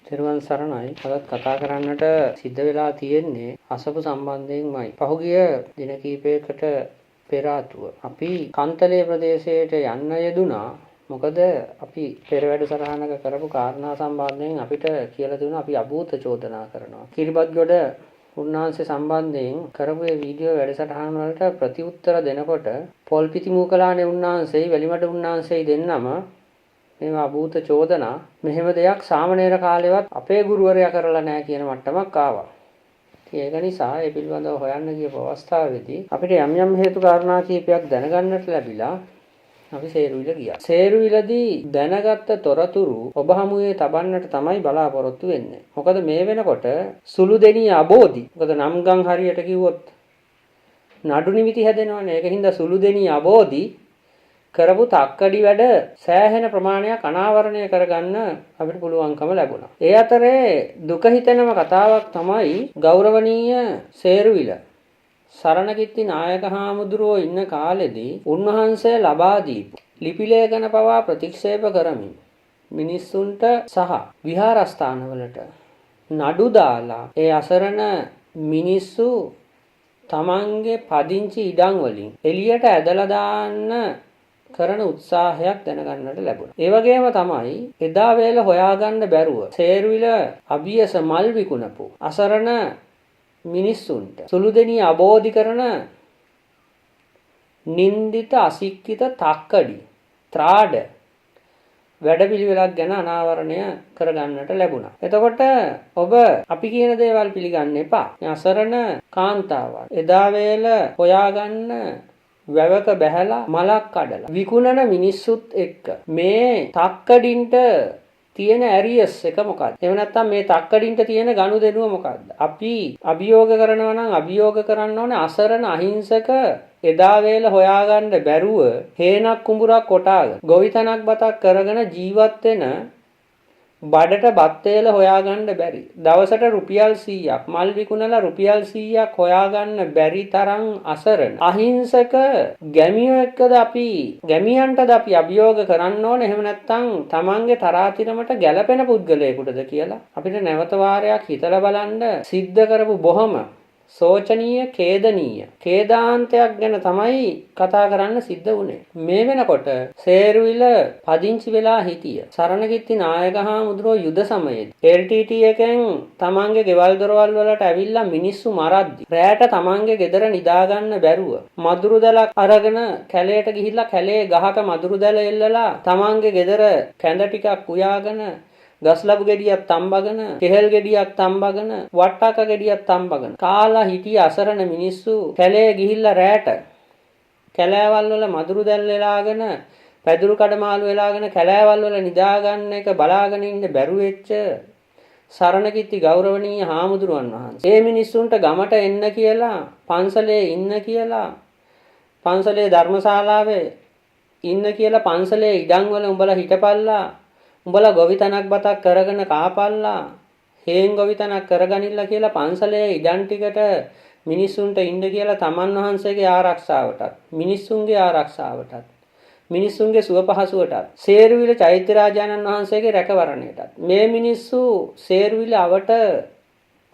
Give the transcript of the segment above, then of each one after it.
තෙරුවන් සරණයි. අදත් කතා කරන්නට සිද්ධ වෙලා තියෙන්නේ අසපු සම්බන්ධයෙන්මයි. පහුගිය දින කිහිපයකට පෙර ආතුව අපි කන්තලේ ප්‍රදේශයට යන්න යෙදුනා. මොකද අපි පෙර වැඩසටහනක කරපු කාරණා සම්බන්ධයෙන් අපිට කියලා දුන්නා අපි අභූත චෝදනා කරනවා. කිරිබත්ගොඩ උන්වහන්සේ සම්බන්ධයෙන් කරපු මේ වීඩියෝ වැඩසටහන වලට ප්‍රතිඋත්තර දෙනකොට පොල්පිති මූකලානේ උන්වහන්සේයි වැලිමඩ උන්වහන්සේයි දෙන්නම මේවා අභූත චෝදනා මෙහෙම දෙයක් සාමණේර කාලේවත් අපේ ගුරුවරයා කරලා නැහැ කියන මට්ටමක් ආවා. ඒක නිසා ඒ පිළිබඳව හොයන්න ගියපු අවස්ථාවේදී අපිට යම් යම් හේතු කාරණා කීපයක් දැනගන්නට ලැබිලා අපි සේරුවිල ගියා. සේරුවිලදී දැනගත්ත තොරතුරු ඔබ හමුවේ තබන්නට තමයි බලාපොරොත්තු වෙන්නේ. මොකද මේ වෙනකොට සුළුදෙණිය අබෝධි. මොකද නම්ගම් හරියට කිව්වොත් නඩු නිමිති හැදෙනවනේ. ඒකින්ද සුළුදෙණිය අබෝධි කරපු තක්කඩි වැඩ සෑහෙන ප්‍රමාණයක් අනාවරණය කරගන්න අපිට පුළුවන්කම ලැබුණා. ඒ අතරේ දුක හිතෙනම කතාවක් තමයි ගෞරවනීය සේරුවිල සරණකිත්ති නායක හාමුදුරුවෝ ඉන්න කාලෙදී උන්වහන්සේ ලබා දීපු ලිපි ලේඛන පවා ප්‍රතික්ෂේප කරමින් මිනිස්සුන්ට සහ විහාරස්ථානවලට නඩු දාලා ඒ අසරණ මිනිස්සු තමන්ගේ පදිංචි ඉඩම් වලින් එළියට ඇදලා දාන්න කරන උත්සාහයක් දැනගන්නට ලැබුණා. ඒ වගේම තමයි එදා වේල හොයාගන්න බැරුව සේරුවිල අභියස මල් විකුණපු අසරණ මිනිස්සුන්ට සුළුදෙණිය අබෝධි කරන නින්දිත අසික්කිත තක්කඩි ත්‍රාඩ වැඩපිළිවෙලක් ගැන අනාවරණය කරගන්නට ලැබුණා. එතකොට ඔබ අපි කියන දේවල් පිළිගන්න එපා. අසරණ කාන්තාවන් එදා වේල හොයාගන්න වැවක බැහැලා මලක් කඩලා විකුණන මිනිස්සුත් එක්ක මේ තක්කඩින්ට තියෙන ඇරියස් එක මොකක්ද? එහෙම නැත්නම් මේ තක්කඩින්ට තියෙන ගනුදෙනුව මොකක්ද? අපි අභියෝග කරනවා නම් අභියෝග කරන්න ඕනේ අසරණ අහිංසක එදා වේල හොයාගන්න බැරුව හේනක් කුඹුරක් කොටාගෙන ගොවිතැනක් බතක් කරගෙන ජීවත් වෙන බඩට බත් තේල හොයාගන්න බැරි. දවසට රුපියල් 100ක් මල් විකුණලා රුපියල් 100ක් හොයාගන්න බැරි තරම් අසරණ අහිංසක ගැමියෝ එක්කද අපි ගැමියන්ටද අපි අභියෝග කරන්න ඕනේ. එහෙම නැත්නම් තමන්ගේ තරාතිරමට ගැළපෙන පුද්ගලයෙකුටද කියලා අපිට නැවත වාරයක් හිතලා බලන්න සිද්ධ කරපු බොහොම සෝචනීය ඛේදාන්තයක් ගැන තමයි කතා කරන්න සිද්ධ වුණේ. මේ වෙනකොට සේරුවිල පදිංචි වෙලා හිටිය සරණකිත්ති නායක හාමුදුරුවෝ යුද සමයේදී LTT එකෙන් තමන්ගේ ගෙවල් දොරවල් වලට ඇවිල්ලා මිනිස්සු මරද්දි රැයට තමන්ගේ ගෙදර නිදාගන්න බැරුව මදුරු දැලක් අරගෙන කැලේට ගිහිල්ලා කැලේ ගහක මදුරු දැල එල්ලලා තමන්ගේ ගෙදර කැඳ ටිකක් උයාගෙන ගස්ලබු ගෙඩියක් තම්බගෙන කෙහෙල් ගෙඩියක් තම්බගෙන වට්ටක ගෙඩියක් තම්බගෙන කාලා හිටිය අසරණ මිනිස්සු කැලේ ගිහිල්ලා රැට කැලෑවල් වල මදුරු දැල් වෙලාගෙන පැදුරු කඩමාළු වෙලාගෙන කැලෑවල් වල නිදාගන්න එක බලාගෙන ඉන්න බැරුව වෙච්ච සරණකිත්ති ගෞරවනීය හාමුදුරුවන් වහන්සේ මේ මිනිස්සුන්ට ගමට එන්න කියලා පන්සලේ ඉන්න කියලා පන්සලේ ධර්මශාලාවේ ඉන්න කියලා පන්සලේ ඉඩම් වල උඹලා හිටපල්ලා උඹලා ගොවිතැනක් බතක් කරගෙන කාපල්ලා හේන් ගොවිතැනක් කරගනින්න කියලා පන්සලේ ඉඩම් ටිකට මිනිස්සුන්ට ඉන්න කියලා තමන් වහන්සේගේ ආරක්ෂාවටත් මිනිස්සුන්ගේ ආරක්ෂාවටත් මිනිස්සුන්ගේ සුව පහසුවටත් සේරුවිල චෛත්‍ය රාජානන් වහන්සේගේ රැකවරණයටත් මේ මිනිස්සු සේරුවිල අවට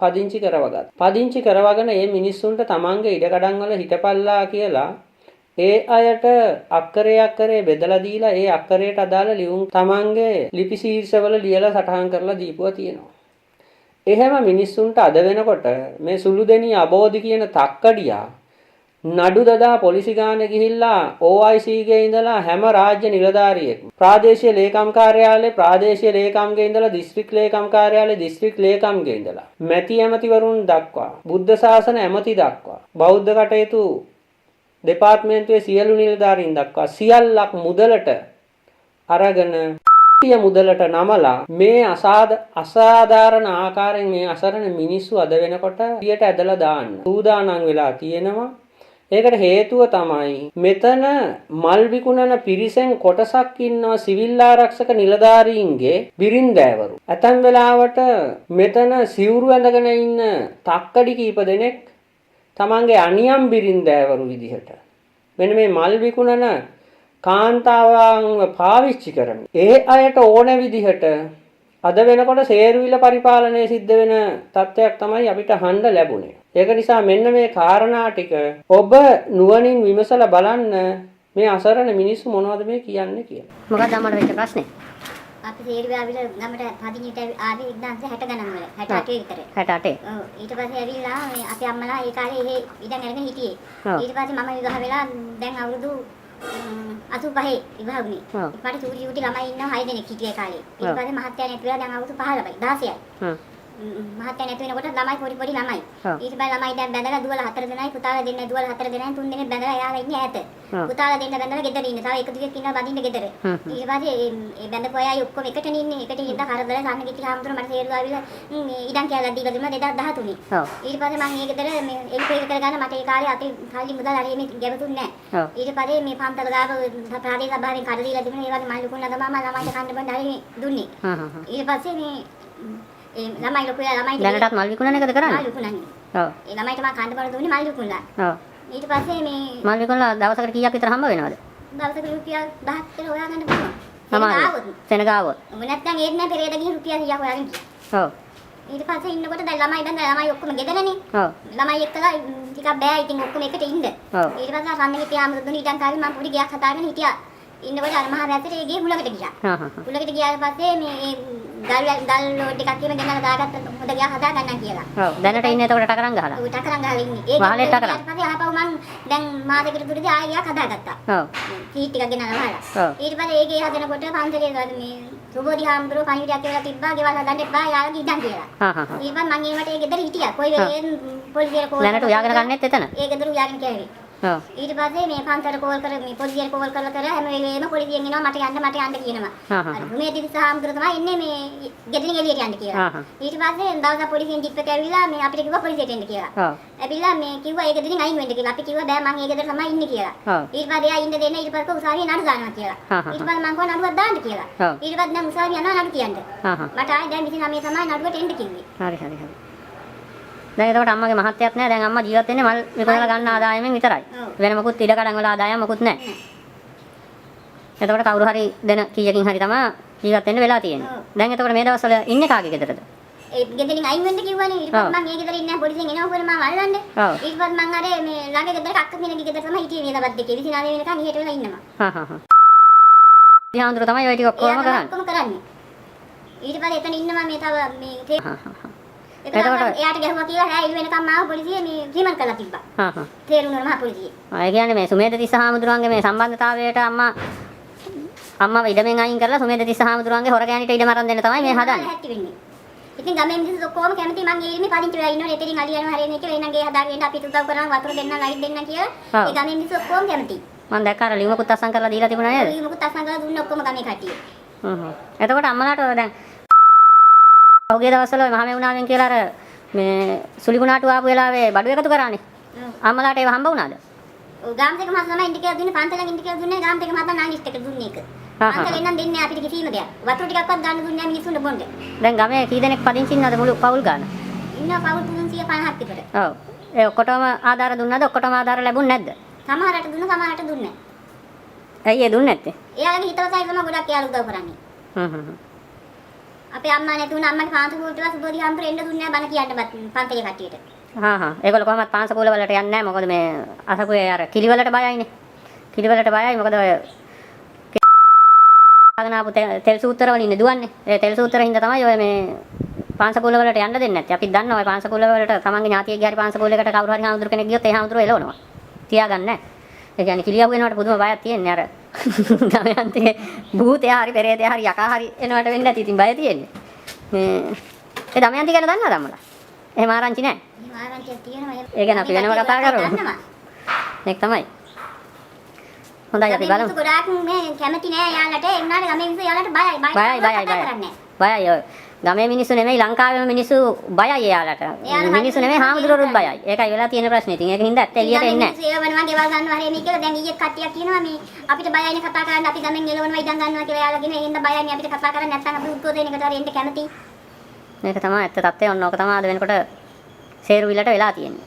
පදිංචි කරවගෙන මේ මිනිස්සුන්ට තමන්ගේ ඉඩකඩම් වල හිටපල්ලා කියලා ඒ අයට අක්කරේ බෙදලා දීලා ඒ අක්කරයට අදාළ ලියුම් තමන්ගේ ලිපි ශීර්ෂවල ලියලා සටහන් කරලා දීපුවා තියෙනවා. එහෙම මිනිස්සුන්ට අද වෙනකොට මේ සුළුදෙණිය අබෝධි කියන තක්කඩියා නඩු දදා පොලිසි ගානේ ගිහිල්ලා OIC ගේ ඉඳලා හැම රාජ්‍ය නිලධාරියෙක්ම ප්‍රාදේශීය ලේකම් කාර්යාලයේ ප්‍රාදේශීය ලේකම්ගේ ඉඳලා දිස්ත්‍රික් ලේකම් කාර්යාලයේ දිස්ත්‍රික් ලේකම්ගේ ඉඳලා මැති ඇමතිවරුන් දක්වා බුද්ධ ශාසන ඇමති දක්වා බෞද්ධ කටයුතු දෙපාර්තමේන්තුවේ සියලු නිලධාරීන් දක්වා සියල්ලක් මුදලට අරගෙන මුදලට නමලා මේ අසාධාරණ ආකාරයෙන් මේ අසරණ මිනිස්සු අද වෙනකොට පියට ඇදලා දාන්න සූදානම් වෙලා තියෙනවා. ඒකට හේතුව තමයි මෙතන මල් විකුණන පිරිසෙන් කොටසක් ඉන්නවා සිවිල් ආරක්ෂක නිලධාරීන්ගේ බිරින්දෑවරු. ඇතැම් වෙලාවට මෙතන සිවුරු ඇඳගෙන ඉන්න තක්කඩි කීප දෙනෙක් තමන්ගේ අනියම් බිරින්දෑවරු විදිහට මෙන්න මේ මල් විකුණන කාන්තාවන්ව පාවිච්චි කරමින් ඒ අයට ඕන විදිහට අද වෙනකොට සේරුවිල පරිපාලනය සිද්ධ වෙන තත්ත්වයක් තමයි අපිට අහන්න ලැබුණේ. ඒක නිසා මෙන්න මේ කාරණා ටික ඔබ නුවණින් විමසලා බලන්න මේ අසරණ මිනිස්සු මොනවද මේ කියන්නේ කියලා. මොකක්ද අම්මට වෙච්ච ප්‍රශ්නේ? අපි සේරුවේ ආවිල ගමට පදිනියට ආවේ 1960 ගණන් වල 68 විතර. 68. ඔව් ඊට පස්සේ ඇවිල්ලා මේ අපේ අම්මලා ඒ කාලේ එහෙ ඉඩම් අරගෙන හිටියේ. ඊට පස්සේ මම විවාහ වෙලා දැන් අවුරුදු 85 විවාහ වුණේ. මට චූටි චූටි ළමයි ඉන්නවා 6 දෙනෙක් හිටියේ කාලේ. ඊට පස්සේ මහත්තයා නැති වෙලා දැන් අවුරුදු 15යි 16යි. මහත්තයා නැති වෙනකොට ළමයි පොඩි ළමයි. ඊට පස්සේ ළමයි දැන් බැඳලා දුවලා 4 දෙනයි පුතාලා දෙන්න දුවලා 4 දෙනයි 3 දෙනෙක් බැඳලා එයාලා ඉන්නේ ඈත. පුතාලා දෙන්න බැඳලා ගෙදර ඉන්න. තව එක දුවෙක් ඉන්නවා බඳින්න ගෙදර. ඊට පස්සේ මේ බැඳපු අයයි ඔක්කොම එකටනේ ඉන්නේ. එකට ඉඳලා කරදර සන්න කිචි හාමුදුරුවෝ මට තේරුවා ආවිලා මේ ඉඩම් කියලා දීලා දුන්නා 2013. ඊට පස්සේ මම ඒ ගෙදර මේ එලිපෙල් කරගන්න මට ඒ කාලේ අතේ සල්ලි මුදල් හරිය මේ ගැවතුන්නේ නැහැ. ඊට පස්සේ මේ පන්තල ගාව ප්‍රාදේශ සභාවෙන් කඩ දීලා තිබුණා. ඒ වගේ මල් ලුකුණා තමයි ළමයිට කන්න බඳ හරිය දුන්නේ. ඊට පස්සේ මේ ඒ ළමයි ලොකු ළමයි දැනටත් මල් විකුණන එකද කරන්නේ? මල් විකුණන්නේ. ඔව්. ඒ ළමයිට මම කන්න බල දුන්නේ මල් විකුණලා. ඔව්. ඊට පස්සේ මේ මල් විකුණලා දවසකට කීයක් විතර හම්බ වෙනවද? දවසකට රුපියල් 10ක් විතර හොයාගන්න පුළුවන්. සමහරවිට සෙනගාවොත්. උඹ නැත්නම් ඒත් නෑ පෙරේද ගිහින් රුපියල් 100ක් හොයාගෙන ගියා. ඔව්. ඊට පස්සේ ඉන්නකොට දැන් ළමයි බඳලා ළමයි ඔක්කොම ගෙදරනේ. ඔව්. ළමයි එක්කලා ටිකක් බෑ ඉතින් ඔක්කොම එකට ඉන්න. ඔව්. ඊට පස්සේ සම්මිලි පියාඹුදුනි ඉඩම් කාලේ මම පොඩි ගයක් හදාගෙන හිටියා. ඉන්නකොට අර මහා රැතේ ඒ ගේ හුලකට ගියා. හුලකට ගියාට පස්සේ මේ ගල් ලෝඩ් එකක් කියන ගෙනලා දාගත්ත හොඳ ගයක් හදා ගන්නම් කියලා. ඔව්. දැනට ඉන්නේ එතකොට ටකරන් ගහලා. ඔව් ටකරන් ගහලා ඉන්නේ. ඒක වහලේ ටකරන්. ඊට පස්සේ ආපහු මං දැන් මාසෙකට දුරදී ආයෙ ගයක් හදාගත්තා. ඔව්. කීට් ටිකක් ගෙනලා වහලා. ඔව්. ඊට පස්සේ ඒකේ හදනකොට පන්සලේ මේ සුබෝධි හාමුදුරුවෝ පණිවිඩයක් කියලා තිබ්බා ගෙවල් හදන්න එපා යාළුවෝ ඉඳන් කියලා. ඊට පස්සේ මං ඒකට ඒ ගෙදර හිටියා. කොයි වෙලේ පොලිසියට කෝල් දැනට උයාගෙන ගන්නෙත් එතන. ඒ ගෙදර උයාගෙන කෑවේ. ඔව්. ඊට පස්සේ මේ පන්සලට කෝල් කර මේ පොලිසියට කෝල් කරලා හැම වෙලේම පොලිසියෙන් එනවා මට යන්න කියනවා. අර මේ දිස්ස හාමුදුරුවෝ තමයි ඉන්නේ මේ ගෙදරින් එළියට යන්න කියලා. ඊට පස්සේ දවසක් පොලිසියෙන් ජිප් එක ඇවිල්ලා මේ අපිට කිව්වා පොලිසියට එන්න කියලා. ඔව්. ඇවිල්ලා මේ කිව්වා ඒ ගෙදරින් අයින් වෙන්න කියලා. අපි කිව්වා බෑ මං ඒ ගෙදර තමයි ඉන්නේ කියලා. ඊට පස්සේ එයා ඉන්න දෙන්න ඊට පස්සේ උසාවියේ නඩු දානවා කියලා. ඊට පස්සේ මං කිව්වා නඩුවක් දාන්න කියලා. ඊට පස්සේ දැන් උසාවිය යනවා නඩු කියන්න. මට ආයෙ දැන් 29 තමයි නඩුවට එන්න කිව්වේ. හරි. දැන් එතකොට අම්මගේ මහත්යක් නැහැ. දැන් අම්මා ජීවත් වෙන්නේ මල් විකුණලා ගන්න ආදායමෙන් විතරයි. වෙන මොකුත් ඉඩ කඩන් වල ආදායම මොකුත් නැහැ. එතකොට කවුරු හරි දෙන කීයකින් හරි තමයි ජීවත් වෙන්න වෙලා තියෙන්නේ. දැන් එතකොට මේ දවස්වල ඉන්නේ කාගේ ගෙදරද? ඒ ගෙදරින් අයින් වෙන්න කිව්වනේ. ඊට පස්සේ මම ඒ ගෙදර ඉන්නේ නැහැ පොලිසියෙන් එනවා කියලා මම අල්ලන්නේ. ඊට පස්සේ මම අර මේ ළඟ ගෙදර කක්ක කෙනෙක්ගේ ගෙදර තමයි හිටියේ මේ දවස් දෙකේ 29 වෙනකන් ඉහෙට වෙලා ඉන්නවා. දිහාඳුර තමයි ඔය ටික ඔක්කොම කරන්නේ. ඊට පස්සේ එතන ඉන්නවා මේ තව මේ එතකොට එයාට ගැහුවා කියලා රෑ ඉල් වෙනකම් ආව පොලිසිය මේ ක්‍රිමන් කරලා තිබ්බා. තේරුණා මහා පොලිසිය. ඒ කියන්නේ මේ සුමේද තිස්ස හාමුදුරුවන්ගේ මේ සම්බන්ධතාවයට අම්මව ඉඩමෙන් අයින් කරලා සුමේද තිස්ස හාමුදුරුවන්ගේ හොර ගෑනිට ඉඩම අරන් දෙන්න තමයි මේ හදන්නේ. ඉතින් ගමේ මිනිස්සු ඔක්කොම කැමති මං ඊමේ පදිංචි වෙලා ඉන්නවනේ එතනින් අලිය යනවා හරියන්නේ කියලා එනං ගේ හදාගෙන අපි උදව් කරනවා වතුර දෙන්න ලයිට් දෙන්න කියලා. ඒ ගමේ මිනිස්සු ඔක්කොම කැමති. මම දැක්කා අර ලියුමකුත් අස්සම් කරලා දීලා තිබුණා නේද? ලියුමකුත් අස්සම් කරලා දුන්න ඔක්කොම ගමේ කට්ටිය. එතකොට අම්මලාට දැන් ඔහුගේ දවස්වල මහා මෙවුනාවෙන් කියලා අර මේ සුලිගුණාටු ආපු වෙලාවේ බඩු එකතු කරානේ. අම්මලාට ඒව හම්බ වුණාද? ඔව් ගාම් දෙක මාස ළමයි ඉන්න කියලා දුන්නේ පන්සලෙන් ඉන්න කියලා දුන්නේ ගාම් දෙක මාස නාලිස්ට් එක දුන්නේ එක. පන්සලෙන් නම් දෙන්නේ අපිට කිසිම දෙයක්. වතුර ටිකක්වත් ගන්න දුන්නේ නැහැ මිනිස්සුන්ට බොන්න. දැන් ගමේ කී දෙනෙක් පදිංචි ඉන්නවද මුළු පවුල් ගාන? ඉන්නවා පවුල් 350ක් විතර. ඔව්. ඒ ඔක්කොටම ආධාර දුන්නාද? ඔක්කොටම ආධාර ලැබුණ නැද්ද? සමහරට දුන්නා සමහරට දුන්නේ නැහැ. ඇයි ඒ දුන්නේ නැත්තේ? එයාලගේ හිතවතයි තමයි ගොඩක් එයාලා උදව් කරන්නේ. අපේ අම්මා නැති වුණා අම්මගේ පාන්සලට සුබෝධි හම්බුර එන්න දුන්නේ නැහැ බණ කියන්න පන්සලේ කට්ටියට. ඒගොල්ලෝ කොහොමවත් පාන්සකූල වලට යන්නේ නැහැ. මොකද මේ අසකුවේ අර කිලිවලට බයයිනේ. කිලිවලට බයයි මොකද ඔය ආගෙන ආපු තෙල් සූත්‍ර වලින් දුවන්නේ. ඒ තෙල් සූත්‍ර හින්දා තමයි ඔය මේ පාන්සකූල වලට යන්න දෙන්නේ නැත්තේ. අපි දන්නවා ඔය පාන්සකූල වලට තමන්ගේ ඥාතියෙක්ගේ හරි පාන්සකූලයකට කවුරු හරි හාමුදුර කෙනෙක් ගියොත් ඒ හාමුදුර එලවනවා. තියාගන්නේ නැහැ. ඒ කියන්නේ කිලියව වෙනවට පුදුම බයක් තියෙන්නේ අර ගමයන්තේ භූතයා හරි පෙරේතයා හරි යකා හරි එනවට වෙන්නේ නැති ඉතින් බය තියෙන්නේ. මේ ඒ දමයන්ති ගැන දන්නවද අම්මලා? එහෙම ආරංචි නැහැ. එහෙම ආරංචියක් තියෙනවා. ඒ ගැන අපි වෙනම කතා කරමු. මේක තමයි. හොඳයි අපි බලමු. ගොඩාක් මේ කැමති නෑ යාළුවට ඒ වුණාට ගමේ මිනිස්සු යාළුවට බයයි ඔය ගමේ මිනිස්සු නෙමෙයි ලංකාවේම මිනිස්සු බයයි එයාලට. මිනිස්සු නෙමෙයි හාමුදුරුවෝත් බයයි. ඒකයි වෙලා තියෙන ප්‍රශ්නේ. ඉතින් ඒකින්ද ඇත්ත එළියට එන්නේ නැහැ. ඒ වෙනවා ගෙවල් ගන්නවා හරියන්නේ කියලා දැන් ඊයේ කට්ටියක් කියනවා මේ අපිට බයයිනේ කතා කරන්න අපි ගමෙන් එළවනවා ඉඩම් ගන්නවා කියලා යාළුවගෙන ඒ හින්දා බයයිනේ අපිට කතා කරන්න නැත්නම් අපි උද්ඝෝෂ දෙනකට හරි එන්න කැමති. මේක තමයි ඇත්ත තත්ත්වය. ඔන්න ඕක තමයි අද වෙනකොට සේරුවිලට වෙලා තියෙන්නේ.